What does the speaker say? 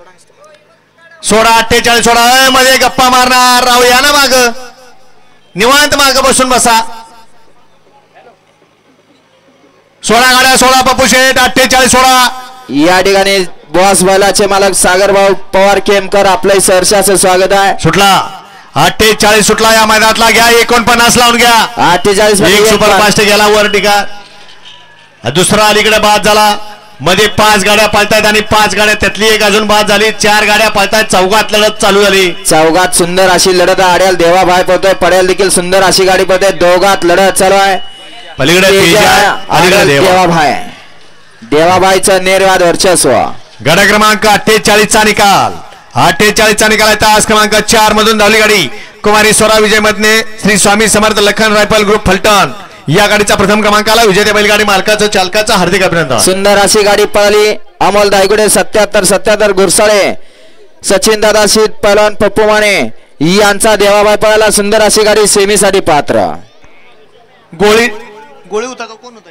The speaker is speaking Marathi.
16 48 16 मध्ये गप्पा मारणार राहू या ना माग निवांत माग बसून बसा 16 गाड्या 16 पप्पू शेठ 48 16 या ठिकाणी बॉस बैलाचे मालक सागरभाऊ पवार केमकर आपले सहर्षाचं स्वागत आहे सुटला 48 सुटला या मैदानातला घ्या 49 लावून घ्या 48 एक सुपरफास्ट गेला वर टिका दुसरा अलीकडे बाद झाला मध्ये 5 गाड्या पळतायत आणि 5 गाड्या त्यातली एक अजून बाद झाली 4 गाड्या पळतायत चौघात लढत चालू झाली चौघात सुंदर अशी लढत आड्याल देवाभाई पळतोय पडेल देखील सुंदर अशी गाडी पळते दोघात लढत चालू आहे पलीकडे देवाभाईचं निर्वाद वर्चस्व गाडा क्रमांक 48 चा निकाल 48 चा निकाल आहे तास क्रमांक 4 मधून धावली गाडी कुमारी स्वरा विजय मधने श्री स्वामी समर्थ लखन रायफल ग्रुप फलटण या गाडीचा प्रथम क्रमांकाला विजेते बैलगाडी मालकाचं चालकाचं हार्दिक अभिनंदन सुंदर अशी गाडी पळाली अमोल दायगुडे 77 गुरसाळे सचिन दादा शीत पहलवान पप्पू माने यांचा देवाबाई पळाला सुंदर अशी गाडी सेमीसाठी पात्र गोळी होता का कोण होता